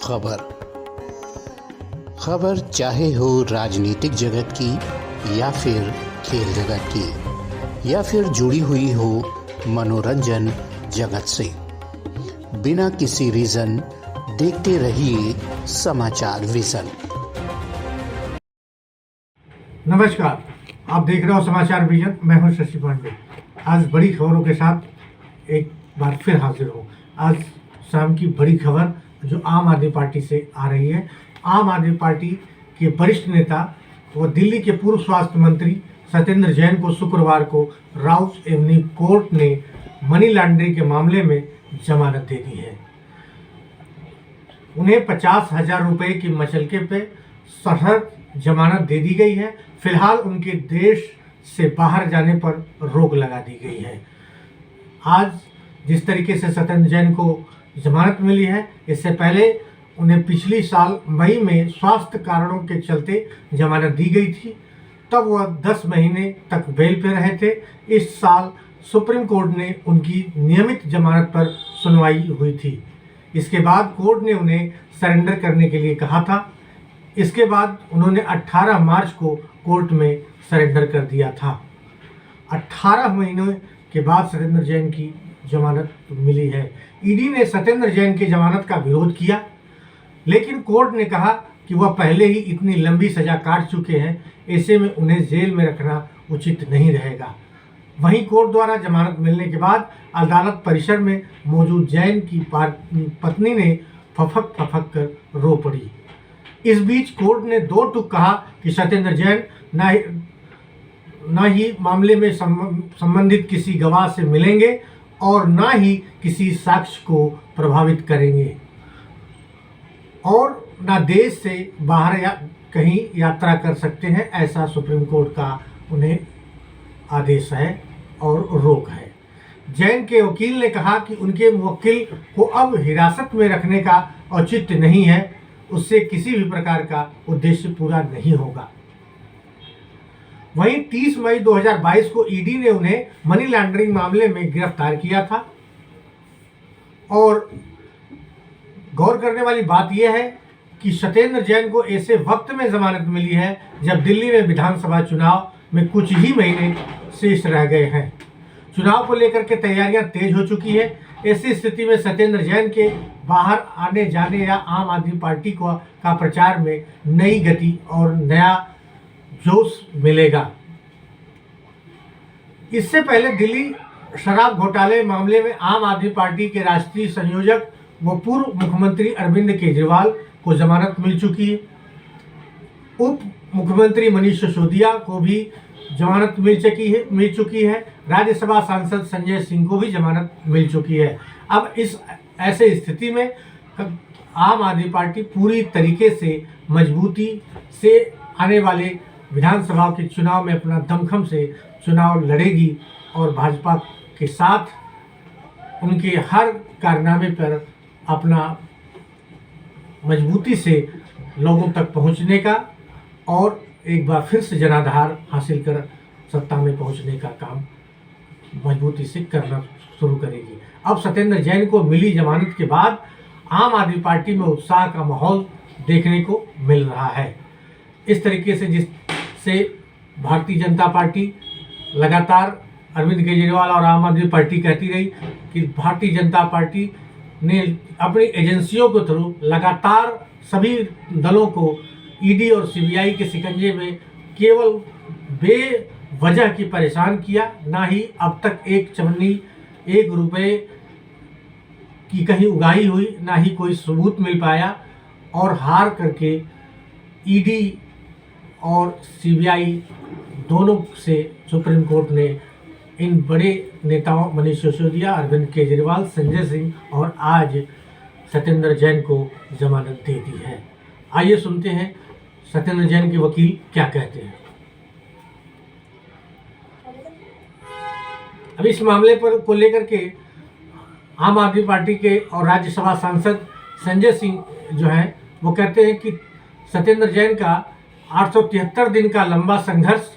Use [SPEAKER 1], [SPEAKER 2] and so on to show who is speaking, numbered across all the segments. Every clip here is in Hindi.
[SPEAKER 1] खबर खबर चाहे हो राजनीतिक जगत की या फिर खेल जगत की या फिर जुड़ी हुई हो मनोरंजन जगत से, बिना किसी रीजन देखते रहिए समाचार विजन।
[SPEAKER 2] नमस्कार, आप देख रहे हो समाचार विजन। मैं हूं शशि पांडे। आज बड़ी खबरों के साथ एक बार फिर हाजिर हूं। आज शाम की बड़ी खबर जो आम आदमी पार्टी से आ रही है। आम आदमी पार्टी के वरिष्ठ नेता व दिल्ली के पूर्व स्वास्थ्य मंत्री सत्येंद्र जैन को शुक्रवार को राउस एवेन्यू कोर्ट ने मनी लॉन्ड्रिंग के मामले में जमानत दे दी है। उन्हें 50,000 रुपए की मचलके पे सशर्त जमानत दे दी गई है। फिलहाल उनके देश से बाहर जाने पर रोक लगा दी गई है। आज जिस तरीके से सत्येंद्र जैन को जमानत मिली है, इससे पहले उन्हें पिछली साल मई में स्वास्थ्य कारणों के चलते जमानत दी गई थी। तब वह 10 महीने तक बेल पे रहे थे। इस साल सुप्रीम कोर्ट ने उनकी नियमित जमानत पर सुनवाई हुई थी। इसके बाद कोर्ट ने उन्हें सरेंडर करने के लिए कहा था। इसके बाद उन्होंने 18 मार्च को कोर्ट में सरेंडर कर दिया था। 18 महीनों के बाद सत्येंद्र जैन की जमानत मिली है। ईडी ने सत्येंद्र जैन की जमानत का विरोध किया, लेकिन कोर्ट ने कहा कि वह पहले ही इतनी लंबी सजा काट चुके हैं, ऐसे में उन्हें जेल में रखना उचित नहीं रहेगा। वहीं कोर्ट द्वारा जमानत मिलने के बाद अदालत परिसर में मौजूद जैन की पत्नी ने फफक फफक कर रो पड़ी। इस बीच कोर्ट ने 2 टूक कहा कि सत्येंद्र जैन न ही मामले में संबंधित किसी गवाह से मिलेंगे और न ही किसी साक्ष्य को प्रभावित करेंगे और न देश से बाहर या कहीं यात्रा कर सकते हैं। ऐसा सुप्रीम कोर्ट का उन्हें आदेश है और रोक है। जैन के वकील ने कहा कि उनके मुवक्किल को अब हिरासत में रखने का औचित्य नहीं है, उससे किसी भी प्रकार का उद्देश्य पूरा नहीं होगा। वहीं 30 मई 2022 को ईडी ने उन्हें मनी लॉन्ड्रिंग मामले में गिरफ्तार किया था। और गौर करने वाली बात यह है कि सत्येंद्र जैन को ऐसे वक्त में जमानत मिली है जब दिल्ली में विधानसभा चुनाव में कुछ ही महीने शेष रह गए हैं। चुनाव को लेकर के तैयारियां तेज हो चुकी है। ऐसी स्थिति में सत्येंद्र जैन के बाहर आने जाने या आम आदमी पार्टी का प्रचार में नई गति और नया जोश मिलेगा। इससे पहले दिल्ली शराब घोटाले मामले में आम आदमी पार्टी के राष्ट्रीय संयोजक व पूर्व मुख्यमंत्री अरविंद केजरीवाल को जमानत मिल चुकी है। उप मुख्यमंत्री मनीष सिसोदिया को भी जमानत मिल चुकी है। राज्यसभा सांसद संजय सिंह को भी जमानत मिल चुकी है। अब इस ऐसे स्थिति में आम आदमी पार्टी पूरी तरीके से मजबूती से आने वाले विधानसभा के चुनाव में अपना दमखम से चुनाव लड़ेगी और भाजपा के साथ उनके हर कारनामे पर अपना मजबूती से लोगों तक पहुंचने का और एक बार फिर से जनाधार हासिल कर सत्ता में पहुंचने का काम मजबूती से करना शुरू करेगी। अब सत्येंद्र जैन को मिली जमानत के बाद आम आदमी पार्टी में उत्साह का माहौल देखने को मिल रहा है। इस तरीके से जिससे भारतीय जनता पार्टी लगातार अरविंद केजरीवाल और आम आदमी पार्टी कहती रही कि भारतीय जनता पार्टी ने अपनी एजेंसियों के थ्रू लगातार सभी दलों को ईडी और सीबीआई के शिकंजे में केवल बेवजह की परेशान किया। ना ही अब तक एक चवन्नी 1 रुपए की कहीं उगाही हुई, ना ही कोई सबूत मिल पाया और हार करके ईडी और सीबीआई दोनों से सुप्रीम कोर्ट ने इन बड़े नेताओं मनीष सिसोदिया, अरविंद केजरीवाल, संजय सिंह और आज सत्येंद्र जैन को जमानत दे दी है। आइए सुनते हैं सत्येंद्र जैन के वकील क्या कहते हैं। अब इस मामले पर को लेकर के आम आदमी पार्टी के और राज्यसभा सांसद संजय सिंह जो हैं वो कहते हैं कि सत्येंद्र जैन का 873 दिन का लंबा संघर्ष,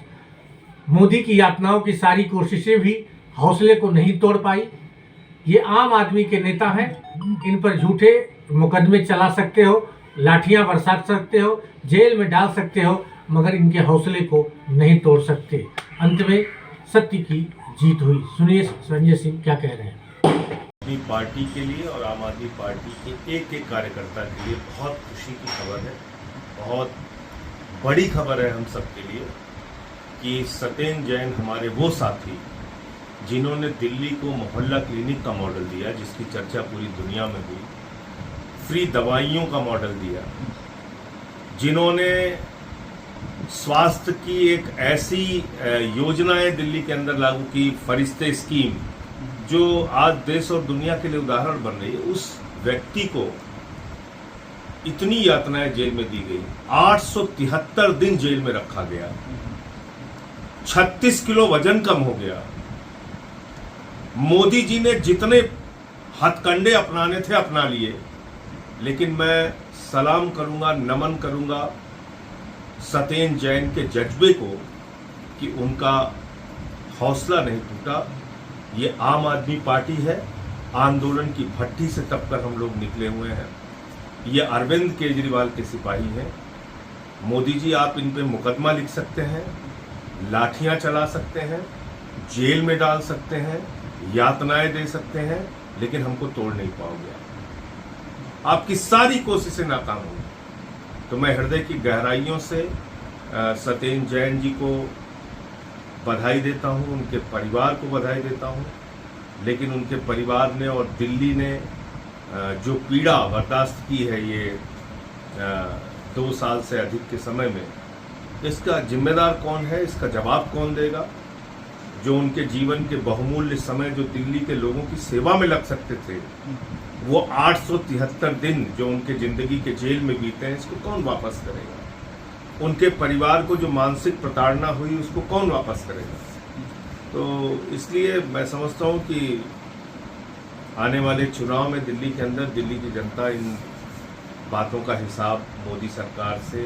[SPEAKER 2] मोदी की यातनाओं की सारी कोशिशें भी हौसले को नहीं तोड़ पाई। ये आम आदमी के नेता हैं, इन पर झूठे मुकदमे चला सकते हो, लाठियां बरसा सकते हो, जेल में डाल सकते हो, मगर इनके हौसले को नहीं तोड़ सकते। अंत में सत्य की जीत हुई। सुनिए संजय सिंह क्या कह रहे हैं।
[SPEAKER 3] आदमी पार्टी के लिए और आम आदमी पार्टी के एक एक कार्यकर्ता के लिए बहुत खुशी की खबर है, बहुत बड़ी खबर है हम सबके लिए कि सत्येंद्र जैन हमारे वो साथी जिन्होंने दिल्ली को मोहल्ला क्लिनिक का मॉडल दिया, जिसकी चर्चा पूरी दुनिया में हुई, फ्री दवाइयों का मॉडल दिया, जिन्होंने स्वास्थ्य की एक ऐसी योजनाएं दिल्ली के अंदर लागू की, फरिश्ते स्कीम, जो आज देश और दुनिया के लिए उदाहरण बन रही है, उस व्यक्ति को इतनी यातनाएं जेल में दी गई। 873 दिन जेल में रखा गया, 36 किलो वजन कम हो गया। मोदी जी ने जितने हथकंडे अपनाने थे अपना लिए, लेकिन मैं सलाम करूंगा, नमन करूंगा सत्येंद्र जैन के जज्बे को कि उनका हौसला नहीं टूटा। ये आम आदमी पार्टी है, आंदोलन की भट्टी से तपकर हम लोग निकले हुए हैं। ये अरविंद केजरीवाल के सिपाही हैं। मोदी जी, आप इन पे मुकदमा लिख सकते हैं, लाठियां चला सकते हैं, जेल में डाल सकते हैं, यातनाएं दे सकते हैं, लेकिन हमको तोड़ नहीं पाओगे। आपकी सारी कोशिशें नाकाम होंगी। तो मैं हृदय की गहराइयों से सत्येंद्र जैन जी को बधाई देता हूं, उनके परिवार को बधाई देता हूं, लेकिन उनके परिवार ने और दिल्ली ने जो पीड़ा बर्दाश्त की है ये 2 साल से अधिक के समय में, इसका जिम्मेदार कौन है, इसका जवाब कौन देगा? जो उनके जीवन के बहुमूल्य समय जो दिल्ली के लोगों की सेवा में लग सकते थे, वो 873 दिन जो उनके जिंदगी के जेल में बीते हैं, इसको कौन वापस करेगा? उनके परिवार को जो मानसिक प्रताड़ना हुई, उसको कौन वापस करेगा? तो इसलिए मैं समझता हूं कि आने वाले चुनाव में दिल्ली के अंदर दिल्ली की जनता इन बातों का हिसाब मोदी सरकार से,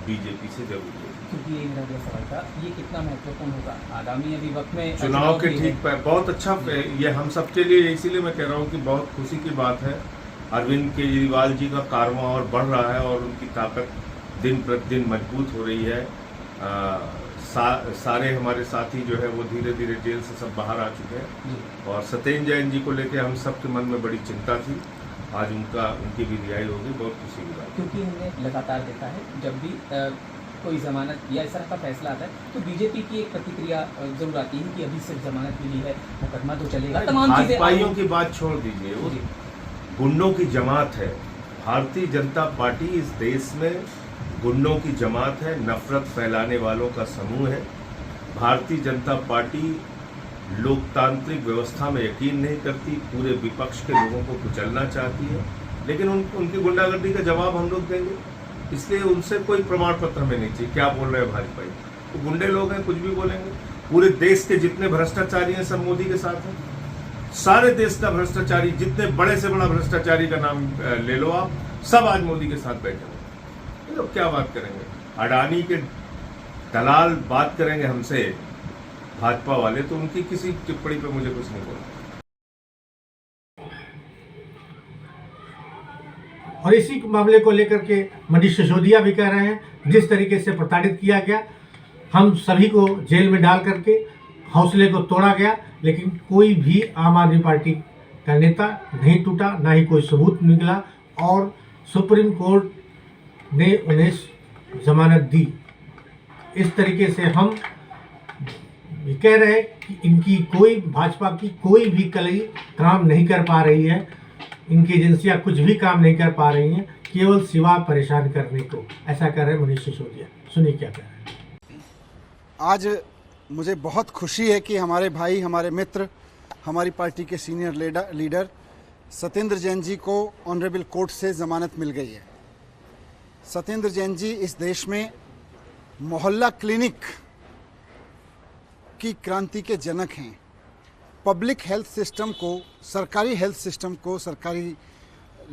[SPEAKER 3] बीजेपी से जरूर लेगी।
[SPEAKER 4] क्योंकि ये मेरा जो सवाल था, ये कितना महत्वपूर्ण होगा आगामी अभी वक्त में
[SPEAKER 3] चुनाव के ठीक पर? बहुत अच्छा, ये हम सबके लिए, इसीलिए मैं कह रहा हूँ कि बहुत खुशी की बात है। अरविंद केजरीवाल जी का कारवां और बढ़ रहा है और उनकी ताकत दिन प्रतिदिन मजबूत हो रही है। सारे हमारे साथी जो है वो धीरे धीरे जेल से सब बाहर आ चुके हैं और सत्येंद्र जैन जी को लेकर हम सबके मन में बड़ी चिंता थी। आज उनकी भी रिहाई होगी, बहुत खुशी की बात।
[SPEAKER 4] क्योंकि हमने लगातार देखा है जब भी कोई जमानत या इस तरह का फैसला आता है तो बीजेपी की एक प्रतिक्रिया जरूर आती है कि अभी सिर्फ जमानत मिली है, मुकदमा तो चलेगा, तमाम चीजें।
[SPEAKER 3] भाजपाइयों की बात छोड़ दीजिए, वो गुंडों की जमात है। भारतीय जनता पार्टी इस देश में गुंडों की जमात है, नफरत फैलाने वालों का समूह है। भारतीय जनता पार्टी लोकतांत्रिक व्यवस्था में यकीन नहीं करती, पूरे विपक्ष के लोगों को कुचलना चाहती है, लेकिन उनकी गुंडागर्दी का जवाब हम लोग देंगे। इसलिए उनसे कोई प्रमाण पत्र हमें नहीं चाहिए। क्या बोल रहे हैं भाजपा? तो गुंडे लोग हैं, कुछ भी बोलेंगे। पूरे देश के जितने भ्रष्टाचारी हैं सब मोदी के साथ हैं। सारे देश का भ्रष्टाचारी, जितने बड़े से बड़ा भ्रष्टाचारी का नाम ले लो आप, सब आज मोदी के साथ बैठे हुए। ये लोग क्या बात करेंगे? अडानी के दलाल बात करेंगे हमसे भाजपा वाले, तो उनकी किसी टिप्पणी पे मुझे कुछ नहीं बोलना।
[SPEAKER 2] और इसी मामले को लेकर के मनीष सिसोदिया भी कह रहे हैं, जिस तरीके से प्रताड़ित किया गया, हम सभी को जेल में डाल करके हौसले को तोड़ा गया, लेकिन कोई भी आम आदमी पार्टी का नेता नहीं टूटा, ना ही कोई सबूत निकला और सुप्रीम कोर्ट ने उन्हें जमानत दी। इस तरीके से हम कह रहे हैं कि इनकी कोई, भाजपा की कोई भी कलई काम नहीं कर पा रही है, इनकी एजेंसियां कुछ भी काम नहीं कर पा रही हैं, केवल सिवा परेशान करने को। ऐसा कर रहे हैं मनीष सिसोदिया। सुनिए क्या कह रहे हैं।
[SPEAKER 5] आज मुझे बहुत खुशी है कि हमारे भाई, हमारे मित्र, हमारी पार्टी के सीनियर लीडर सत्येंद्र जैन जी को ऑनरेबल कोर्ट से ज़मानत मिल गई है। सत्येंद्र जैन जी इस देश में मोहल्ला क्लिनिक की क्रांति के जनक हैं। पब्लिक हेल्थ सिस्टम को, सरकारी हेल्थ सिस्टम को, सरकारी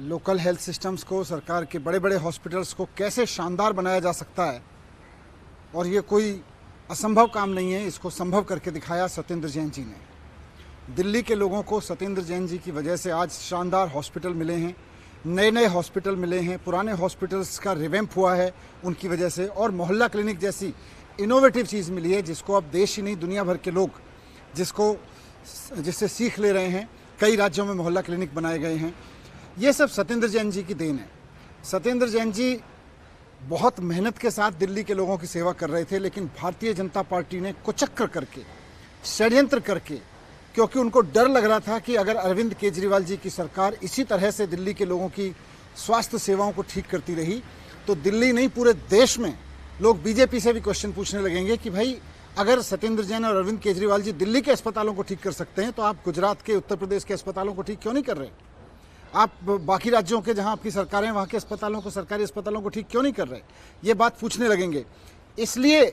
[SPEAKER 5] लोकल हेल्थ सिस्टम्स को, सरकार के बड़े बड़े हॉस्पिटल्स को कैसे शानदार बनाया जा सकता है, और ये कोई असंभव काम नहीं है, इसको संभव करके दिखाया सत्येंद्र जैन जी ने। दिल्ली के लोगों को सत्येंद्र जैन जी की वजह से आज शानदार हॉस्पिटल मिले हैं, नए नए हॉस्पिटल मिले हैं, पुराने हॉस्पिटल्स का रिवैम्प हुआ है उनकी वजह से, और मोहल्ला क्लिनिक जैसी इनोवेटिव चीज़ मिली है जिसको अब देश ही नहीं दुनिया भर के लोग जिससे सीख ले रहे हैं। कई राज्यों में मोहल्ला क्लिनिक बनाए गए हैं। ये सब सत्येंद्र जैन जी की देन है। सत्येंद्र जैन जी बहुत मेहनत के साथ दिल्ली के लोगों की सेवा कर रहे थे, लेकिन भारतीय जनता पार्टी ने कुचक्र करके, षड्यंत्र करके, क्योंकि उनको डर लग रहा था कि अगर अरविंद केजरीवाल जी की सरकार इसी तरह से दिल्ली के लोगों की स्वास्थ्य सेवाओं को ठीक करती रही तो दिल्ली नहीं पूरे देश में लोग बीजेपी से भी क्वेश्चन पूछने लगेंगे कि भाई अगर सत्येंद्र जैन और अरविंद केजरीवाल जी दिल्ली के अस्पतालों को ठीक कर सकते हैं तो आप गुजरात के, उत्तर प्रदेश के अस्पतालों को ठीक क्यों नहीं कर रहे? आप बाकी राज्यों के जहां आपकी सरकारें वहां के अस्पतालों को, सरकारी अस्पतालों को ठीक क्यों नहीं कर रहे? ये बात पूछने लगेंगे। इसलिए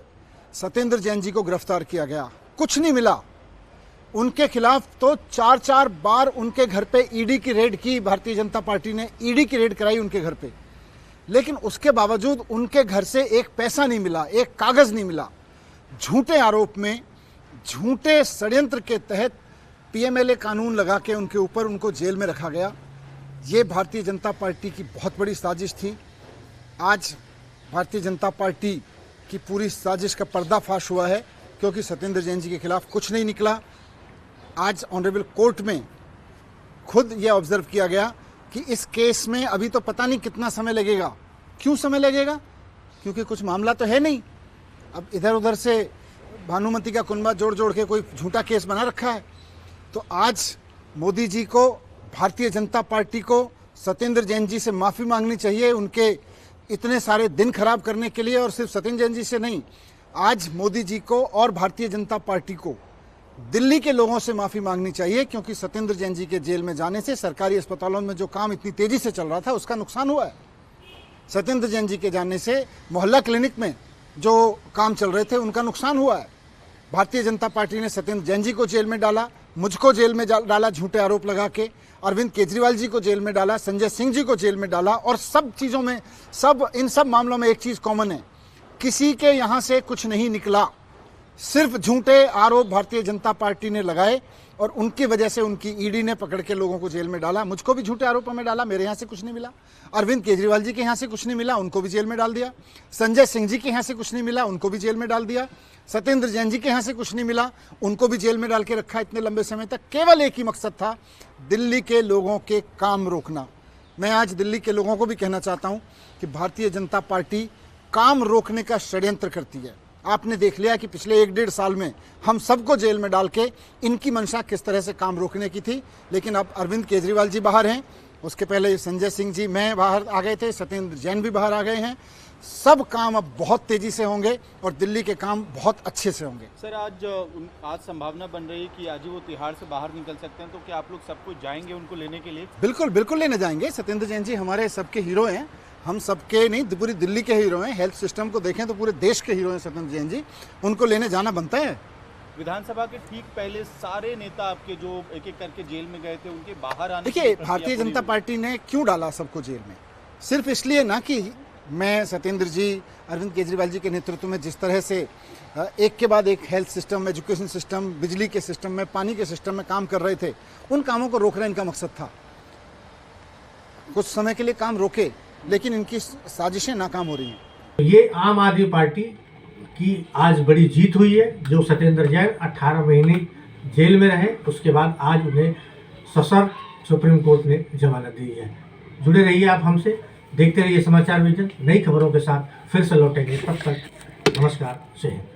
[SPEAKER 5] सत्येंद्र जैन जी को गिरफ्तार किया गया। कुछ नहीं मिला उनके खिलाफ, तो 4-4 बार उनके घर पे ईडी की रेड की, भारतीय जनता पार्टी ने ईडी की रेड कराई उनके घर पे, लेकिन उसके बावजूद उनके घर से एक पैसा नहीं मिला, एक कागज नहीं मिला। झूठे आरोप में, झूठे षड्यंत्र के तहत पीएमएलए कानून लगा के उनके ऊपर उनको जेल में रखा गया। ये भारतीय जनता पार्टी की बहुत बड़ी साजिश थी। आज भारतीय जनता पार्टी की पूरी साजिश का पर्दाफाश हुआ है, क्योंकि सत्येंद्र जैन जी के खिलाफ कुछ नहीं निकला। आज ऑनरेबल कोर्ट में खुद ये ऑब्जर्व किया गया कि इस केस में अभी तो पता नहीं कितना समय लगेगा। क्यों समय लगेगा? क्योंकि कुछ मामला तो है नहीं। अब इधर उधर से भानुमति का कुनबा जोड़ जोड़ के कोई झूठा केस बना रखा है। तो आज मोदी जी को, भारतीय जनता पार्टी को सत्येंद्र जैन जी से माफ़ी मांगनी चाहिए उनके इतने सारे दिन खराब करने के लिए। और सिर्फ सत्येंद्र जैन जी से नहीं, आज मोदी जी को और भारतीय जनता पार्टी को दिल्ली के लोगों से माफ़ी मांगनी चाहिए, क्योंकि सत्येंद्र जैन जी के जेल में जाने से सरकारी अस्पतालों में जो काम इतनी तेज़ी से चल रहा था उसका नुकसान हुआ है। सत्येंद्र जैन जी के जाने से मोहल्ला क्लिनिक में जो काम चल रहे थे उनका नुकसान हुआ है। भारतीय जनता पार्टी ने सत्येंद्र जैन जी को जेल में डाला, मुझको जेल में डाला झूठे आरोप लगा के, अरविंद केजरीवाल जी को जेल में डाला, संजय सिंह जी को जेल में डाला। और सब चीज़ों में, इन सब मामलों में एक चीज़ कॉमन है, किसी के यहाँ से कुछ नहीं निकला। सिर्फ झूठे आरोप भारतीय जनता पार्टी ने लगाए और उनकी वजह से उनकी ईडी ने पकड़ के लोगों को जेल में डाला। मुझको भी झूठे आरोपों में डाला, मेरे यहाँ से कुछ नहीं मिला। अरविंद केजरीवाल जी के यहाँ से कुछ नहीं मिला, उनको भी जेल में डाल दिया। संजय सिंह जी के यहाँ से कुछ नहीं मिला, उनको भी जेल में डाल दिया। सत्येंद्र जैन जी के यहाँ से कुछ नहीं मिला, उनको भी जेल में डाल के रखा इतने लंबे समय तक। केवल एक ही मकसद था, दिल्ली के लोगों के काम रोकना। मैं आज दिल्ली के लोगों को भी कहना चाहता हूँ कि भारतीय जनता पार्टी काम रोकने का षड्यंत्र करती है। आपने देख लिया कि पिछले 1-1.5 साल में हम सबको जेल में डाल के इनकी मंशा किस तरह से काम रोकने की थी। लेकिन अब अरविंद केजरीवाल जी बाहर हैं, उसके पहले संजय सिंह जी मैं बाहर आ गए थे, सत्येंद्र जैन भी बाहर आ गए हैं। सब काम अब बहुत तेजी से होंगे और दिल्ली के काम बहुत अच्छे से होंगे।
[SPEAKER 6] सर, आज संभावना बन रही है कि आज ही वो तिहाड़ से बाहर निकल सकते हैं, तो क्या आप लोग सबको जाएंगे उनको लेने के लिए?
[SPEAKER 5] बिल्कुल बिल्कुल लेने जाएंगे। सत्येंद्र जैन जी हमारे सबके हीरो हैं, हम सबके नहीं, पूरी दिल्ली के हीरो हैं। हेल्थ सिस्टम को देखें तो पूरे देश के हीरो हैं सत्येंद्र जैन जी, उनको लेने जाना बनता है।
[SPEAKER 6] विधानसभा के ठीक पहले सारे नेता आपके जो एक एक करके जेल में गए थे, उनके बाहर आने
[SPEAKER 5] देखिए, भारतीय जनता पार्टी ने क्यों डाला सबको जेल में? सिर्फ इसलिए ना कि मैं सत्येंद्र जी, अरविंद केजरीवाल जी के नेतृत्व में जिस तरह से एक के बाद एक हेल्थ सिस्टम, एजुकेशन सिस्टम, बिजली के सिस्टम में, पानी के सिस्टम में काम कर रहे थे, उन कामों को रोकना इनका मकसद था। कुछ समय के लिए काम रोके, लेकिन इनकी साजिशें नाकाम हो रही हैं।
[SPEAKER 2] ये आम आदमी पार्टी की आज बड़ी जीत हुई है। जो सत्येंद्र जैन 18 महीने जेल में रहे, उसके बाद आज उन्हें सशर्त सुप्रीम कोर्ट ने जमानत दी है। जुड़े रहिए आप हमसे, देखते रहिए समाचार विजन। नई खबरों के साथ फिर से लौटेंगे, तब तक नमस्कार, जय हिंद।